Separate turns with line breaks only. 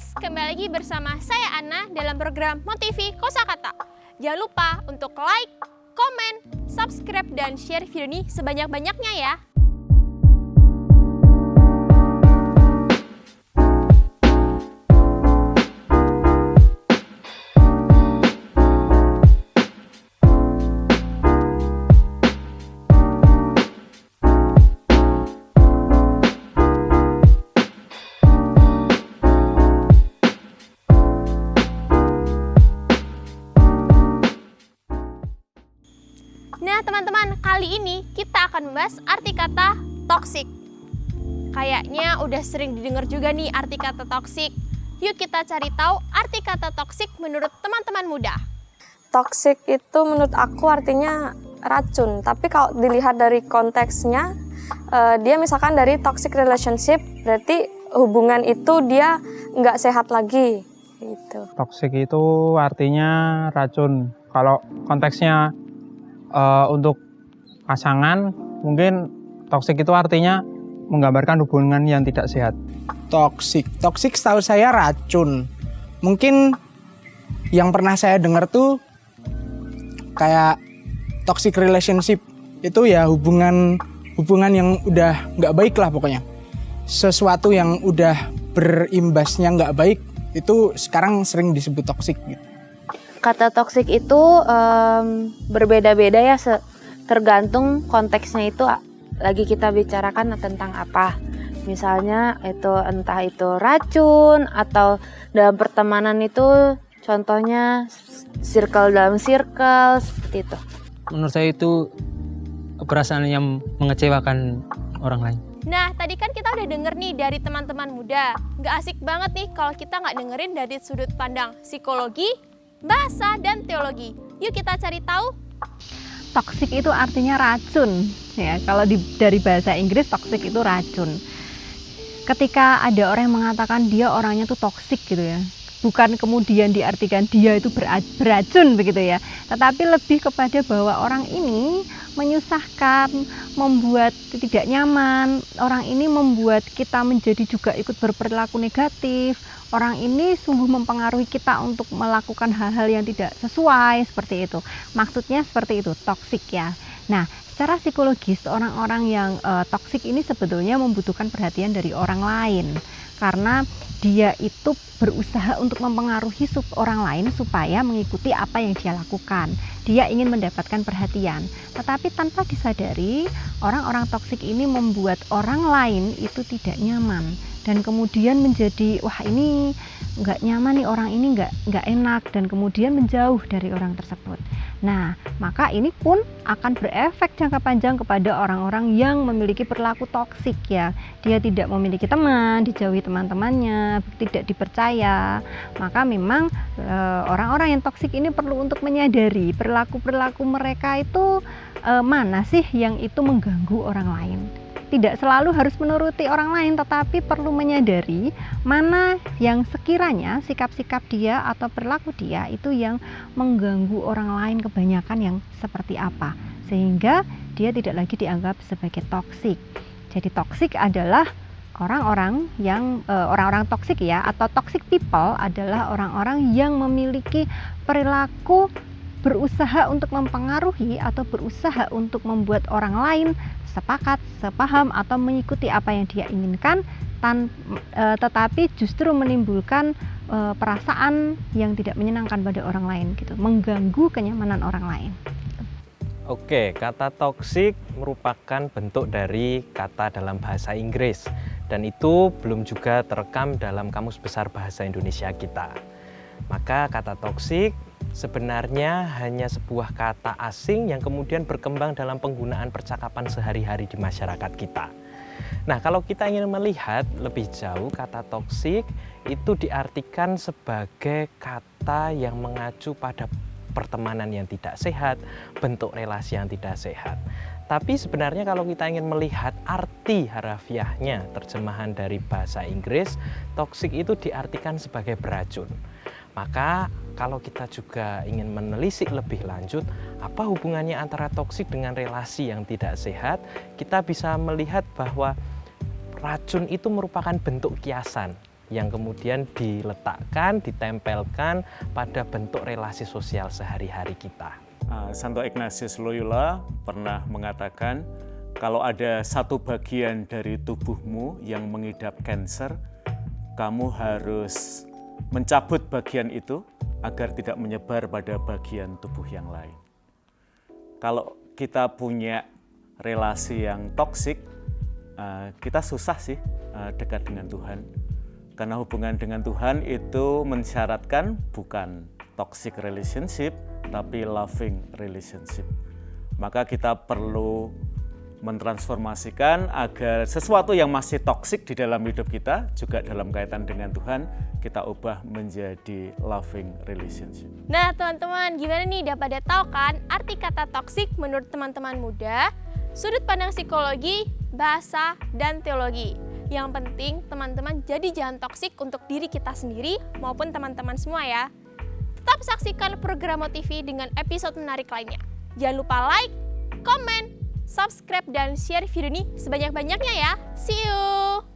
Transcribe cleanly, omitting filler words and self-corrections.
guys, kembali lagi bersama saya Anna dalam program Motivi Kosakata. Jangan lupa untuk like, komen, subscribe, dan share video ini sebanyak-banyaknya ya. Nah teman-teman, kali ini kita akan membahas arti kata toksik. Kayaknya udah sering didengar juga nih arti kata toksik. Yuk kita cari tahu arti kata toksik menurut teman-teman muda.
Toxic itu menurut aku artinya racun, tapi kalau dilihat dari konteksnya, dia misalkan dari toxic relationship, berarti hubungan itu dia nggak sehat lagi. Gitu.
Toxic itu artinya racun. Kalau konteksnya untuk pasangan, mungkin toksik itu artinya menggambarkan hubungan yang tidak sehat.
Toksik setahu saya racun. Mungkin yang pernah saya dengar tuh kayak toxic relationship itu ya hubungan yang udah nggak baik lah pokoknya. Sesuatu yang udah berimbasnya nggak baik itu sekarang sering disebut toksik gitu.
Kata toksik itu berbeda-beda ya, tergantung konteksnya itu lagi kita bicarakan tentang apa. Misalnya itu entah itu racun atau dalam pertemanan itu contohnya circle dalam circle seperti itu.
Menurut saya itu perasaan yang mengecewakan orang lain.
Nah tadi kan kita udah denger nih dari teman-teman muda. Nggak asik banget nih kalau kita nggak dengerin dari sudut pandang psikologi, bahasa, dan teologi. Yuk kita cari tahu.
Toksik itu artinya racun ya. Kalau dari bahasa Inggris toksik itu racun. Ketika ada orang yang mengatakan dia orangnya tuh toksik gitu ya, bukan kemudian diartikan dia itu beracun begitu ya, tetapi lebih kepada bahwa orang ini menyusahkan, membuat tidak nyaman, orang ini membuat kita menjadi juga ikut berperilaku negatif. Orang ini sungguh mempengaruhi kita untuk melakukan hal-hal yang tidak sesuai, seperti itu. Maksudnya seperti itu, toksik ya. Nah, secara psikologis orang-orang yang toksik ini sebetulnya membutuhkan perhatian dari orang lain. Karena dia itu berusaha untuk mempengaruhi orang lain supaya mengikuti apa yang dia lakukan. Dia ingin mendapatkan perhatian. Tetapi tanpa disadari, orang-orang toksik ini membuat orang lain itu tidak nyaman. Dan kemudian menjadi, wah ini nggak nyaman nih, orang ini nggak enak, dan kemudian menjauh dari orang tersebut. Nah, maka ini pun akan berefek jangka panjang kepada orang-orang yang memiliki perilaku toksik ya. Dia tidak memiliki teman, dijauhi teman-temannya, tidak dipercaya. Maka memang orang-orang yang toksik ini perlu untuk menyadari perilaku-perilaku mereka itu mana sih yang itu mengganggu orang lain. Tidak selalu harus menuruti orang lain, tetapi perlu menyadari mana yang sekiranya sikap-sikap dia atau perilaku dia itu yang mengganggu orang lain, kebanyakan yang seperti apa, sehingga dia tidak lagi dianggap sebagai toksik. Jadi toksik adalah orang-orang yang orang-orang toksik ya, atau toxic people adalah orang-orang yang memiliki perilaku berusaha untuk mempengaruhi atau berusaha untuk membuat orang lain sepakat, sepaham atau mengikuti apa yang dia inginkan, tetapi justru menimbulkan perasaan yang tidak menyenangkan pada orang lain gitu, mengganggu kenyamanan orang lain.
Oke, kata toksik merupakan bentuk dari kata dalam bahasa Inggris dan itu belum juga terekam dalam Kamus Besar Bahasa Indonesia kita. Maka kata toksik sebenarnya hanya sebuah kata asing yang kemudian berkembang dalam penggunaan percakapan sehari-hari di masyarakat kita. Nah, kalau kita ingin melihat lebih jauh, kata toksik itu diartikan sebagai kata yang mengacu pada pertemanan yang tidak sehat, bentuk relasi yang tidak sehat. Tapi sebenarnya kalau kita ingin melihat arti harafiahnya, terjemahan dari bahasa Inggris, toksik itu diartikan sebagai beracun. Maka kalau kita juga ingin menelisik lebih lanjut, apa hubungannya antara toksik dengan relasi yang tidak sehat, kita bisa melihat bahwa racun itu merupakan bentuk kiasan yang kemudian diletakkan, ditempelkan pada bentuk relasi sosial sehari-hari kita.
Santo Ignatius Loyola pernah mengatakan, kalau ada satu bagian dari tubuhmu yang mengidap kanker, kamu harus mencabut bagian itu agar tidak menyebar pada bagian tubuh yang lain. Kalau kita punya relasi yang toksik, kita susah sih dekat dengan Tuhan. Karena hubungan dengan Tuhan itu mensyaratkan bukan toxic relationship, tapi loving relationship. Maka kita perlu mentransformasikan agar sesuatu yang masih toksik di dalam hidup kita, juga dalam kaitan dengan Tuhan, kita ubah menjadi loving relationship.
Nah teman-teman, gimana nih? Udah pada tahu kan arti kata toksik menurut teman-teman muda, sudut pandang psikologi, bahasa, dan teologi. Yang penting teman-teman jadi jangan toksik untuk diri kita sendiri maupun teman-teman semua ya. Tetap saksikan program MoTV dengan episode menarik lainnya. Jangan lupa like, komen, subscribe, dan share video ini sebanyak-banyaknya ya. See you!